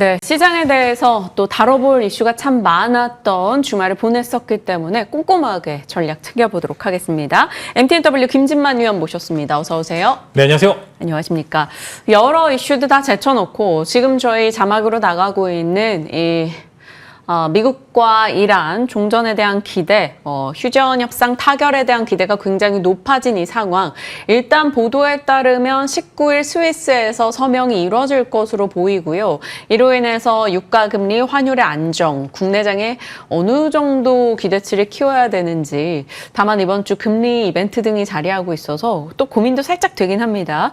네, 시장에 대해서 또 다뤄볼 이슈가 참 많았던 주말을 보냈었기 때문에 꼼꼼하게 전략 챙겨보도록 하겠습니다. MTNW 김진만 위원 모셨습니다. 어서 오세요. 네, 안녕하세요. 안녕하십니까. 여러 이슈도 다 제쳐놓고 지금 저희 자막으로 나가고 있는 미국과 이란 종전에 대한 기대, 휴전 협상 타결에 대한 기대가 굉장히 높아진 이 상황. 일단 보도에 따르면 19일 스위스에서 서명이 이루어질 것으로 보이고요. 이로 인해서 유가 금리, 환율의 안정, 국내장에 어느 정도 기대치를 키워야 되는지. 다만 이번 주 금리 이벤트 등이 자리하고 있어서 또 고민도 살짝 되긴 합니다.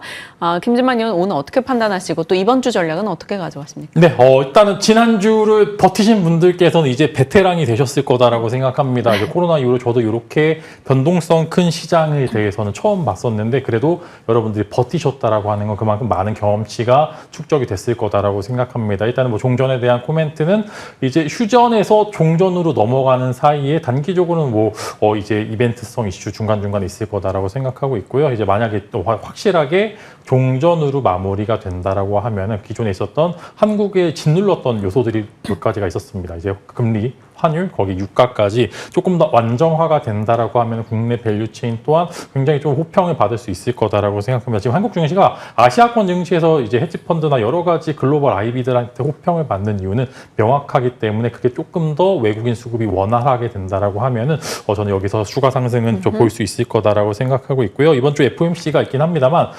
김진만 의원 오늘 어떻게 판단하시고 또 이번 주 전략은 어떻게 가져왔습니까? 네, 일단은 지난주를 버티신 분들께서는 이제 베테랑이 되셨을 거다라고 생각합니다. 이제 코로나 이후로 저도 이렇게 변동성 큰 시장에 대해서는 처음 봤었는데 그래도 여러분들이 버티셨다라고 하는 건 그만큼 많은 경험치가 축적이 됐을 거다라고 생각합니다. 일단은 뭐 종전에 대한 코멘트는 이제 휴전에서 종전으로 넘어가는 사이에 단기적으로는 이제 이벤트성 이슈 중간중간에 있을 거다라고 생각하고 있고요. 이제 만약에 또 확실하게 종전으로 마무리가 된다라고 하면은 기존에 있었던 한국에 짓눌렀던 요소들이 몇 가지가 있었습니다. 이제 금리, 환율, 거기 유가까지 조금 더 완정화가 된다라고 하면 국내 밸류체인 또한 굉장히 좀 호평을 받을 수 있을 거다라고 생각합니다. 지금 한국 증시가 아시아권 증시에서 이제 헤지펀드나 여러 가지 글로벌 IB들한테 호평을 받는 이유는 명확하기 때문에 그게 조금 더 외국인 수급이 원활하게 된다라고 하면은 저는 여기서 추가 상승은 좀 볼 수 있을 거다라고 생각하고 있고요. 이번 주 FOMC가 있긴 합니다만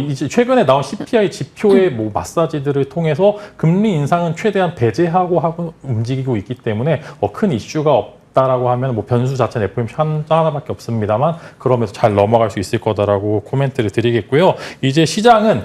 이제 최근에 나온 CPI 지표의 마사지들을 통해서 금리 인상은 최대한 배제하고 움직이고 있기 때문에 큰 이슈가 없다라고 하면 변수 자체는 FOMC 하나밖에 없습니다만 그러면서 잘 넘어갈 수 있을 거다라고 코멘트를 드리겠고요. 이제 시장은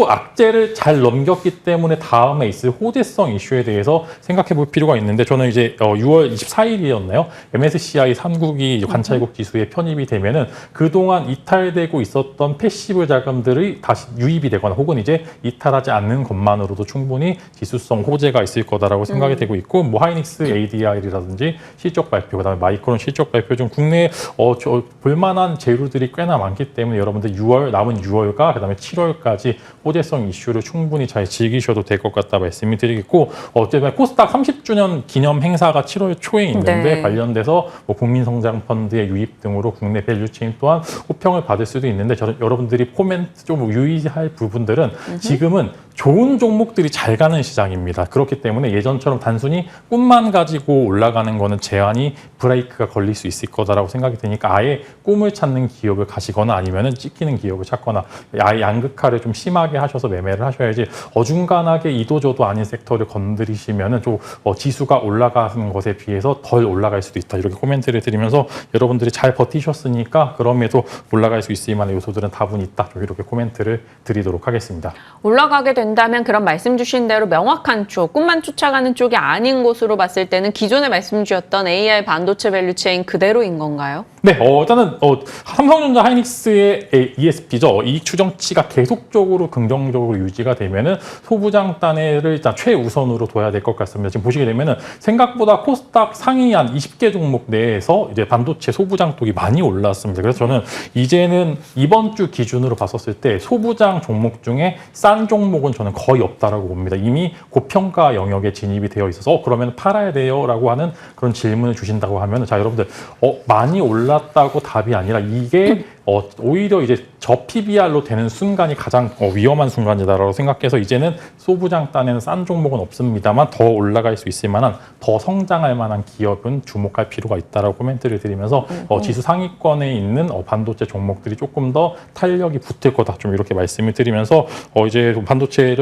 악재를 잘 넘겼기 때문에 다음에 있을 호재성 이슈에 대해서 생각해 볼 필요가 있는데 저는 이제 6월 24일이었나요? MSCI 3국이 관찰국 지수에 편입이 되면은 그동안 이탈되고 있었던 패시브 자금들이 다시 유입이 되거나 혹은 이제 이탈하지 않는 것만으로도 충분히 지수성 호재가 있을 거다라고 생각이 되고 있고 하이닉스 ADR이라든지 실적 발표, 그다음에 마이크론 실적 발표 중 국내에 볼만한 재료들이 꽤나 많기 때문에 여러분들 남은 6월과 그다음에 7월까지 호재성 이슈를 충분히 잘 즐기셔도 될 것 같다 말씀을 드리겠고 어쨌든 코스닥 30주년 기념 행사가 7월 초에 있는데 네. 관련돼서 국민성장펀드의 유입 등으로 국내 밸류체인 또한 호평을 받을 수도 있는데 여러분들이 코멘트 좀 유의할 부분들은 지금은 좋은 종목들이 잘 가는 시장입니다. 그렇기 때문에 예전처럼 단순히 꿈만 가지고 올라가는 거는 제한이 브레이크가 걸릴 수 있을 거다라고 생각이 되니까 아예 꿈을 찾는 기업을 가시거나 아니면은 찍히는 기업을 찾거나 아예 양극화를 좀 심하게 하셔서 매매를 하셔야지 어중간하게 이도저도 아닌 섹터를 건드리시면은 좀 지수가 올라가는 것에 비해서 덜 올라갈 수도 있다. 이렇게 코멘트를 드리면서 여러분들이 잘 버티셨으니까 그럼에도 올라갈 수 있을 만한 요소들은 다분히 있다. 이렇게 코멘트를 드리도록 하겠습니다. 올라가게 된다면 그런 말씀 주신 대로 명확한 쪽, 꿈만 쫓아가는 쪽이 아닌 곳으로 봤을 때는 기존에 말씀 주셨던 AI 반도체 밸류체인 그대로인 건가요? 네, 일단은 삼성전자 하이닉스의 ESP죠. 이익 추정치가 계속적으로 긍정적으로 유지가 되면은 소부장단을 일단 최우선으로 둬야 될 것 같습니다. 지금 보시게 되면은 생각보다 코스닥 상위 한 20개 종목 내에서 이제 반도체 소부장독이 많이 올랐습니다. 그래서 저는 이제는 이번 주 기준으로 봤었을 때 소부장 종목 중에 싼 종목은 저는 거의 없다라고 봅니다. 이미 고평가 영역에 진입이 되어 있어서 그러면 팔아야 돼요라고 하는 그런 질문을 주신다고 하면 자 여러분들 많이 올랐다고 답이 아니라 이게 오히려 이제 저 PBR로 되는 순간이 가장 위험한 순간이다라고 생각해서 이제는 소부장단에는 싼 종목은 없습니다만 더 올라갈 수 있을 만한 더 성장할 만한 기업은 주목할 필요가 있다라고 코멘트를 드리면서 지수 상위권에 있는 반도체 종목들이 조금 더 탄력이 붙을 거다 좀 이렇게 말씀을 드리면서 이제 반도체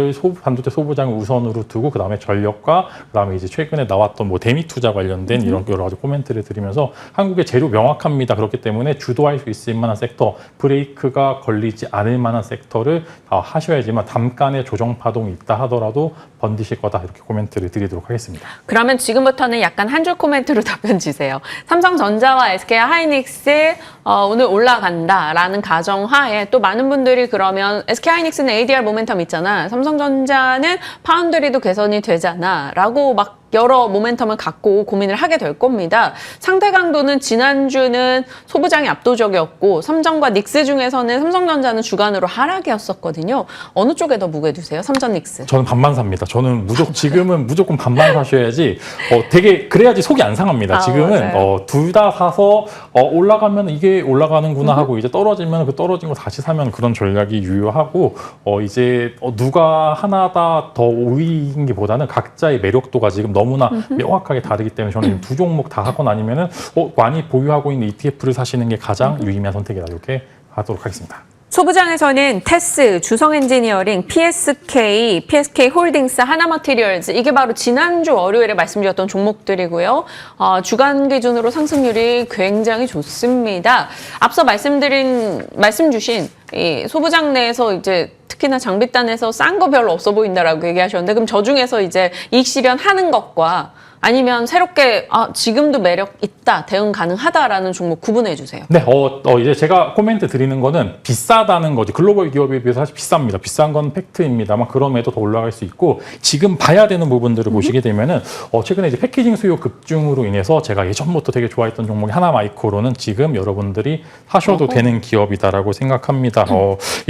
소부장을 우선으로 두고 그다음에 전력과 그다음에 이제 최근에 나왔던 데미 투자 관련된 이런 여러 가지 코멘트를 드리면서 한국의 재료 명확합니다. 그렇기 때문에 주도할 수 있을 만한 섹터, 브레이크가 걸리지 않을 만한 섹터를 하셔야지만 잠깐의 조정 파동이 있다 하더라도 번디실 거다 이렇게 코멘트를 드리도록 하겠습니다. 그러면 지금부터는 약간 한 줄 코멘트로 답변 주세요. 삼성전자와 SK 하이닉스 오늘 올라간다라는 가정하에 또 많은 분들이 그러면 SK 하이닉스는 ADR 모멘텀 있잖아. 삼성전자는 파운드리도 개선이 되잖아. 라고 막 여러 모멘텀을 갖고 고민을 하게 될 겁니다. 상대 강도는 지난주는 소부장이 압도적이었고 삼성과 닉스 중에서는 삼성전자는 주간으로 하락이었었거든요. 어느 쪽에 더 무게 두세요? 삼전 닉스. 저는 반반 삽니다. 저는 지금은 무조건 반반 사셔야지 되게 그래야지 속이 안 상합니다. 지금은 둘 다 사서 올라가면 이게 올라가는구나 하고 이제 떨어지면 그 떨어진 거 다시 사면 그런 전략이 유효하고 이제 누가 하나다 더 우위인 게 보다는 각자의 매력도가 지금 너무나 명확하게 다르기 때문에 저는 두 종목 다 하거나 아니면은 많이 보유하고 있는 ETF를 사시는 게 가장 유의미한 선택이다. 이렇게 하도록 하겠습니다. 소부장에서는 테스, 주성엔지니어링, PSK 홀딩스, 하나마티리얼즈 이게 바로 지난주 월요일에 말씀드렸던 종목들이고요. 주간 기준으로 상승률이 굉장히 좋습니다. 앞서 말씀 주신 이 소부장 내에서 이제 특히나 장비단에서 싼 거 별로 없어 보인다라고 얘기하셨는데 그럼 저 중에서 이제 이익 실현하는 것과 아니면 새롭게 지금도 매력 있다, 대응 가능하다라는 종목 구분해 주세요. 네, 이제 제가 코멘트 드리는 거는 비싸다는 거지. 글로벌 기업에 비해서 사실 비쌉니다. 비싼 건 팩트입니다만 그럼에도 더 올라갈 수 있고 지금 봐야 되는 부분들을 보시게 되면은 최근에 이제 패키징 수요 급증으로 인해서 제가 예전부터 되게 좋아했던 종목이 하나마이크로는 지금 여러분들이 사셔도 되는 기업이다라고 생각합니다.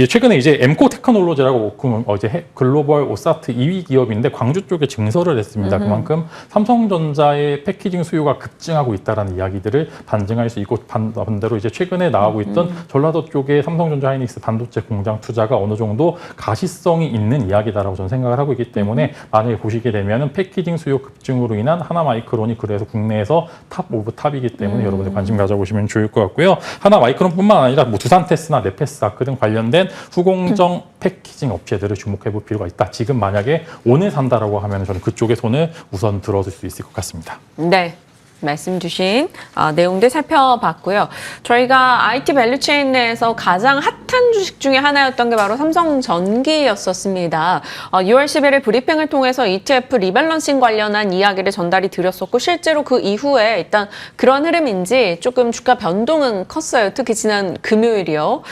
최근에 이제 엠코 테크놀로지라고 이제 글로벌 오사트 2위 기업인데 광주 쪽에 증설을 했습니다. 그만큼 삼성전자의 패키징 수요가 급증하고 있다는 이야기들을 반증할 수 있고 반대로 이제 최근에 나오고 있던 전라도 쪽에 삼성전자 하이닉스 반도체 공장 투자가 어느 정도 가시성이 있는 이야기다라고 저는 생각을 하고 있기 때문에 만약에 보시게 되면은 패키징 수요 급증으로 인한 하나마이크론이 그래서 국내에서 탑 오브 탑이기 때문에 여러분들 관심 가져보시면 좋을 것 같고요. 하나마이크론뿐만 아니라 뭐 두산테스나 네페스아크 등 관련된 후공정 패키징 업체들을 주목해 볼 필요가 있다. 지금 만약에 오늘 산다라고 하면 저는 그쪽에 손을 우선 들어줄 수 있을 것 같습니다. 네. 말씀 주신 내용들 살펴봤고요. 저희가 IT 밸류체인 내에서 가장 핫한 주식 중에 하나였던 게 바로 삼성전기였었습니다. 6월 11일 브리핑을 통해서 ETF 리밸런싱 관련한 이야기를 전달이 드렸었고 실제로 그 이후에 일단 그런 흐름인지 조금 주가 변동은 컸어요. 특히 지난 금요일이요.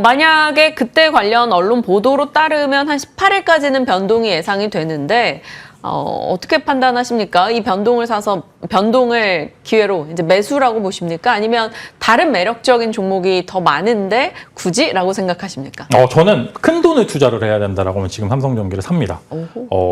만약에 그때 관련 언론 보도로 따르면 한 18일까지는 변동이 예상이 되는데 어떻게 판단하십니까? 이 변동을 기회로 이제 매수라고 보십니까? 아니면 다른 매력적인 종목이 더 많은데 굳이라고 생각하십니까? 저는 큰 돈을 투자를 해야 된다라고 하면 지금 삼성전기를 삽니다.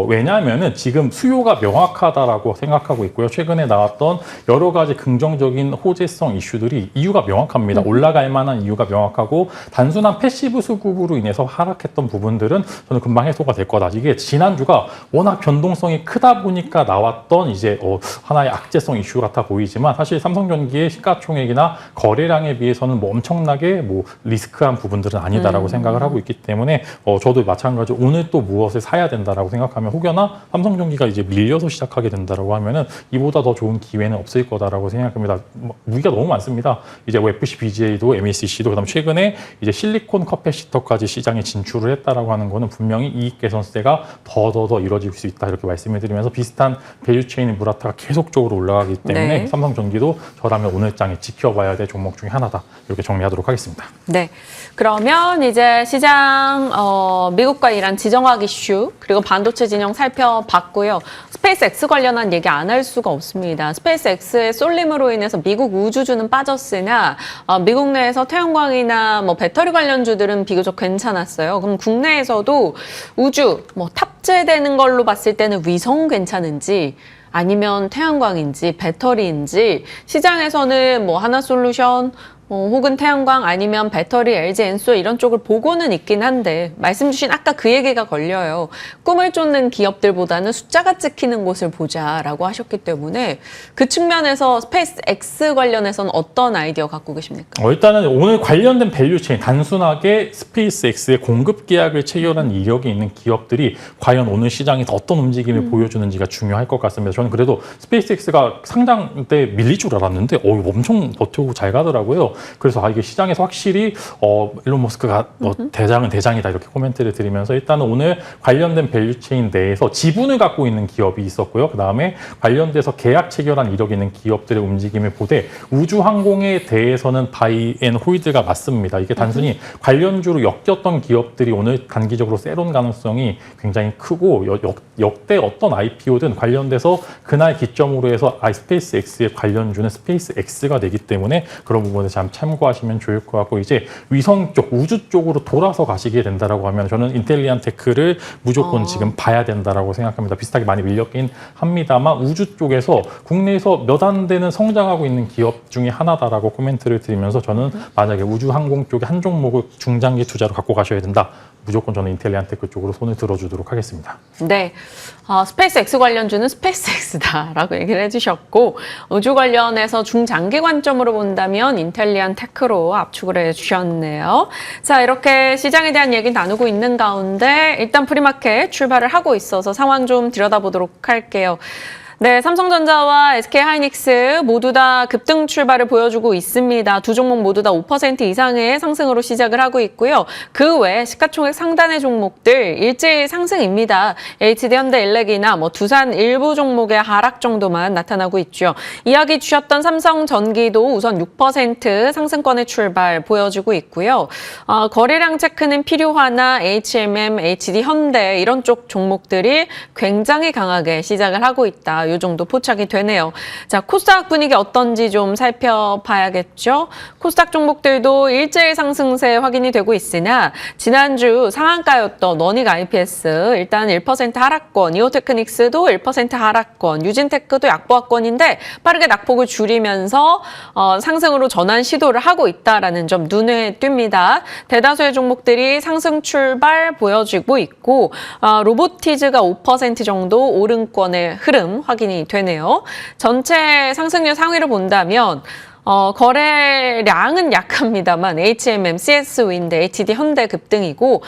왜냐하면은 지금 수요가 명확하다라고 생각하고 있고요. 최근에 나왔던 여러 가지 긍정적인 호재성 이슈들이 이유가 명확합니다. 올라갈 만한 이유가 명확하고 단순한 패시브 수급으로 인해서 하락했던 부분들은 저는 금방 해소가 될 거다. 이게 지난주가 워낙 변동성이 크다 보니까 나왔던 이제 하나의 악재성 이슈 같아 보이지만 사실 삼성전기의 시가총액이나 거래량에 비해서는 뭐 엄청나게 뭐 리스크한 부분들은 아니다라고 생각을 하고 있기 때문에 저도 마찬가지로 오늘 또 무엇을 사야 된다라고 생각하면 혹여나 삼성전기가 이제 밀려서 시작하게 된다라고 하면은 이보다 더 좋은 기회는 없을 거다라고 생각합니다. 무기가 너무 많습니다. 이제 FC BGA도 MACC도 그다음 최근에 이제 실리콘 커패시터까지 시장에 진출을 했다라고 하는 거는 분명히 이익 개선세가 더 이루어질 수 있다 이렇게 말씀을 드리면서 비슷한 밸류체인인 무라타가 계속적으로 올라가기 때문에 삼성전기도 저라면 오늘 장에 지켜봐야 될 종목 중에 하나다 이렇게 정리하도록 하겠습니다. 네, 그러면 이제 시장 미국과 이란 지정학 이슈 그리고 반도체 진영 살펴봤고요. 스페이스X 관련한 얘기 안 할 수가 없습니다. 스페이스X의 쏠림으로 인해서 미국 우주주는 빠졌으나 미국 내에서 태양광이나 뭐 배터리 관련주들은 비교적 괜찮았어요. 그럼 국내에서도 우주 탑재되는 걸로 봤을 때는 위성 괜찮은지 아니면 태양광인지 배터리인지 시장에서는 뭐 하나솔루션 혹은 태양광 아니면 배터리, LG 엔소 이런 쪽을 보고는 있긴 한데 말씀 주신 아까 그 얘기가 걸려요. 꿈을 쫓는 기업들보다는 숫자가 찍히는 곳을 보자라고 하셨기 때문에 그 측면에서 스페이스 X 관련해서는 어떤 아이디어 갖고 계십니까? 일단은 오늘 관련된 밸류체인 단순하게 스페이스 X의 공급 계약을 체결한 이력이 있는 기업들이 과연 오늘 시장에서 어떤 움직임을 보여주는지가 중요할 것 같습니다. 저는 그래도 스페이스 X가 상장 때 밀릴 줄 알았는데 엄청 버티고 잘 가더라고요. 그래서 이게 시장에서 확실히 일론 머스크가 대장은 대장이다 이렇게 코멘트를 드리면서 일단은 오늘 관련된 밸류체인 내에서 지분을 갖고 있는 기업이 있었고요. 그 다음에 관련돼서 계약 체결한 이력 있는 기업들의 움직임을 보되 우주항공에 대해서는 바이 앤 홀드가 맞습니다. 이게 단순히 관련주로 엮였던 기업들이 오늘 단기적으로 세론 가능성이 굉장히 크고 역대 어떤 IPO든 관련돼서 그날 기점으로 해서 스페이스 X의 관련주는 스페이스 X가 되기 때문에 그런 부분을 참 참고하시면 좋을 것 같고 이제 위성 쪽, 우주 쪽으로 돌아서 가시게 된다라고 하면 저는 인텔리안 테크를 무조건 지금 봐야 된다라고 생각합니다. 비슷하게 많이 밀렸긴 합니다만 우주 쪽에서 국내에서 몇 안 되는 성장하고 있는 기업 중에 하나다라고 코멘트를 드리면서 저는 만약에 우주항공 쪽에 한 종목을 중장기 투자로 갖고 가셔야 된다. 무조건 저는 인텔리안 테크 쪽으로 손을 들어주도록 하겠습니다. 네, 스페이스 X 관련주는 스페이스 X다라고 얘기를 해주셨고 우주 관련해서 중장기 관점으로 본다면 인텔리안 테크로 압축을 해주셨네요. 자, 이렇게 시장에 대한 얘기 나누고 있는 가운데 일단 프리마켓 출발을 하고 있어서 상황 좀 들여다보도록 할게요. 네, 삼성전자와 SK하이닉스 모두 다 급등 출발을 보여주고 있습니다. 두 종목 모두 다 5% 이상의 상승으로 시작을 하고 있고요. 그 외 시가총액 상단의 종목들 일제히 상승입니다. HD 현대일렉이나 두산 일부 종목의 하락 정도만 나타나고 있죠. 이야기 주셨던 삼성전기도 우선 6% 상승권의 출발 보여주고 있고요. 거래량 체크는 필요하나 HMM, HD 현대 이런 쪽 종목들이 굉장히 강하게 시작을 하고 있다. 이 정도 포착이 되네요. 자, 코스닥 분위기 어떤지 좀 살펴봐야겠죠. 코스닥 종목들도 일제일 상승세 확인이 되고 있으나 지난주 상한가였던 원익 IPS 일단 1% 하락권, 이오테크닉스도 1% 하락권, 유진테크도 약보합권인데 빠르게 낙폭을 줄이면서 상승으로 전환 시도를 하고 있다라는 점 눈에 띕니다. 대다수의 종목들이 상승 출발 보여지고 있고 로보티즈가 5% 정도 오름권의 흐름 확인이 되네요. 전체 상승률 상위를 본다면 거래량은 약합니다만 HMM, CS윈드, HD 현대 급등이고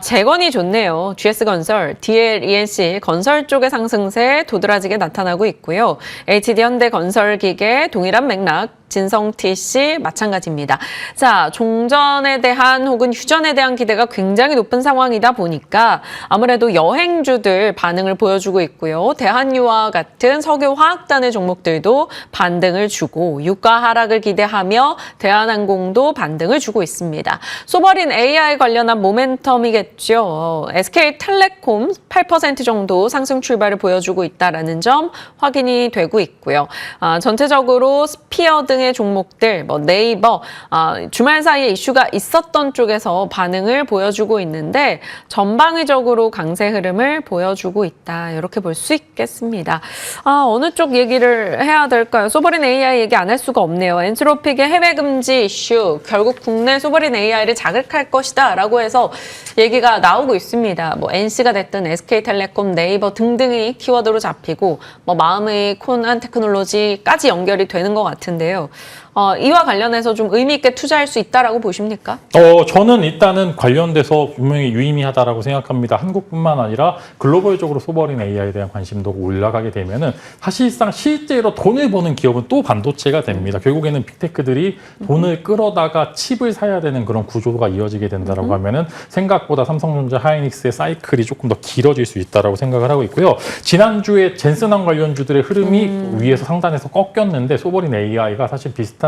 재건이 좋네요. GS건설, DL, ENC 건설 쪽의 상승세 도드라지게 나타나고 있고요. HD 현대 건설기계 동일한 맥락 진성TC 마찬가지입니다. 자, 종전에 대한 혹은 휴전에 대한 기대가 굉장히 높은 상황이다 보니까 아무래도 여행주들 반응을 보여주고 있고요. 대한유와 같은 석유화학단의 종목들도 반등을 주고 유가 하락을 기대하며 대한항공도 반등을 주고 있습니다. 소버린 AI 관련한 모멘텀이겠죠. SK텔레콤 8% 정도 상승 출발을 보여주고 있다는 점 확인이 되고 있고요. 전체적으로 스피어 등의 종목들, 네이버, 주말 사이에 이슈가 있었던 쪽에서 반응을 보여주고 있는데 전방위적으로 강세 흐름을 보여주고 있다. 이렇게 볼 수 있겠습니다. 어느 쪽 얘기를 해야 될까요? 소버린 AI 얘기 안 할 수가 없네요. 엔트로픽의 해외 금지 이슈, 결국 국내 소버린 AI를 자극할 것이다 라고 해서 얘기가 나오고 있습니다. NC가 됐든 SK텔레콤, 네이버 등등이 키워드로 잡히고 마음의 콘한 테크놀로지까지 연결이 되는 것 같은데요. 이와 관련해서 좀 의미 있게 투자할 수 있다라고 보십니까? 저는 일단은 관련돼서 분명히 유의미하다라고 생각합니다. 한국뿐만 아니라 글로벌적으로 소버린 AI에 대한 관심도가 올라가게 되면은 사실상 실제로 돈을 버는 기업은 또 반도체가 됩니다. 결국에는 빅테크들이 돈을 끌어다가 칩을 사야 되는 그런 구조가 이어지게 된다라고 하면은 생각보다 삼성전자, 하이닉스의 사이클이 조금 더 길어질 수 있다라고 생각을 하고 있고요. 지난주에 젠슨항 관련주들의 흐름이 위에서 상단에서 꺾였는데 소버린 AI가 사실 비슷한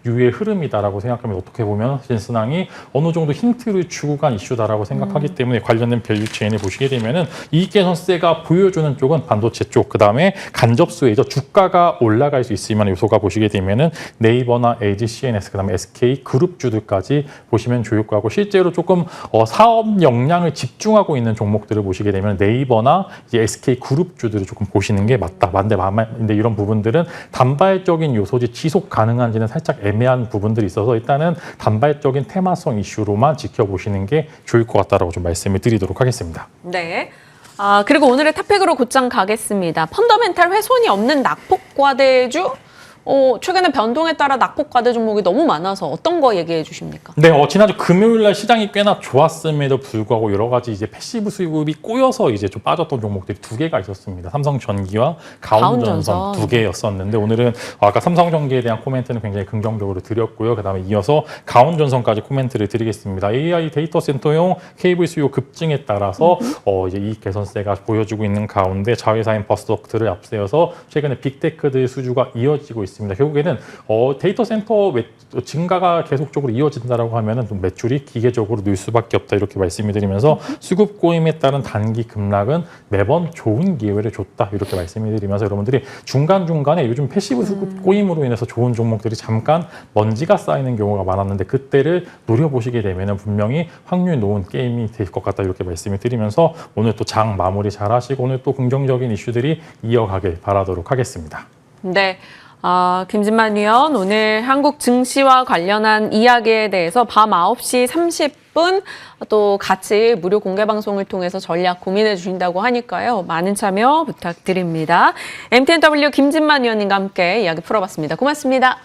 유의 흐름이다라고 생각하면 어떻게 보면 젠슨항이 어느 정도 힌트를 주고 간 이슈다라고 생각하기 때문에 관련된 밸류체인을 보시게 되면은 이익개선세가 보여주는 쪽은 반도체 쪽, 그 다음에 간접수혜죠. 주가가 올라갈 수 있을 만한 요소가 보시게 되면은 네이버나 LG, CNS, 그 다음에 SK 그룹주들까지 보시면 좋을 것 같고 실제로 조금 사업 역량을 집중하고 있는 종목들을 보시게 되면 네이버나 이제 SK 그룹주들을 조금 보시는 게 맞다. 근데 이런 부분들은 단발적인 요소지 지속 가능한지는 살짝 애매한 부분들이 있어서 일단은 단발적인 테마성 이슈로만 지켜보시는 게 좋을 것 같다라고 좀 말씀을 드리도록 하겠습니다. 네. 그리고 오늘의 탑픽으로 곧장 가겠습니다. 펀더멘탈 훼손이 없는 낙폭과대주? 최근에 변동에 따라 낙폭과대 종목이 너무 많아서 어떤 거 얘기해 주십니까? 네, 지난주 금요일 날 시장이 꽤나 좋았음에도 불구하고 여러 가지 이제 패시브 수급이 꼬여서 이제 좀 빠졌던 종목들이 두 개가 있었습니다. 삼성전기와 가온전선 두 개였었는데 오늘은 아까 삼성전기에 대한 코멘트는 굉장히 긍정적으로 드렸고요. 그다음에 이어서 가온전선까지 코멘트를 드리겠습니다. AI 데이터 센터용 케이블 수요 급증에 따라서 이제 이익 개선세가 보여주고 있는 가운데 자회사인 버스덕트를 앞세워서 최근에 빅테크들 수주가 이어지고 있습니다. 결국에는 데이터 센터 증가가 계속적으로 이어진다라고 하면은 좀 매출이 기계적으로 늘 수밖에 없다 이렇게 말씀을 드리면서 수급 고임에 따른 단기 급락은 매번 좋은 기회를 줬다 이렇게 말씀을 드리면서 여러분들이 중간중간에 요즘 패시브 수급 고임으로 인해서 좋은 종목들이 잠깐 먼지가 쌓이는 경우가 많았는데 그때를 노려보시게 되면은 분명히 확률 놓은 게임이 될 것 같다 이렇게 말씀을 드리면서 오늘 또 장 마무리 잘 하시고 오늘 또 긍정적인 이슈들이 이어가길 바라도록 하겠습니다. 네. 김진만 위원, 오늘 한국 증시와 관련한 이야기에 대해서 밤 9시 30분 또 같이 무료 공개 방송을 통해서 전략 고민해 주신다고 하니까요. 많은 참여 부탁드립니다. MTNW 김진만 위원님과 함께 이야기 풀어봤습니다. 고맙습니다.